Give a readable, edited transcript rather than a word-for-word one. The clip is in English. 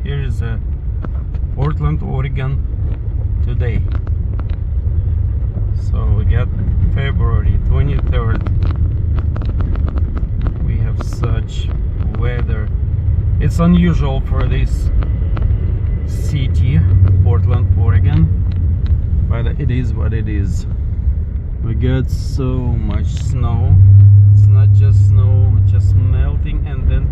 Here is Portland, Oregon today. So we got February 23rd. We have such weather. It's unusual for this city, Portland, Oregon, but it is what it is. We got so much snow. It's not just snow, just melting and then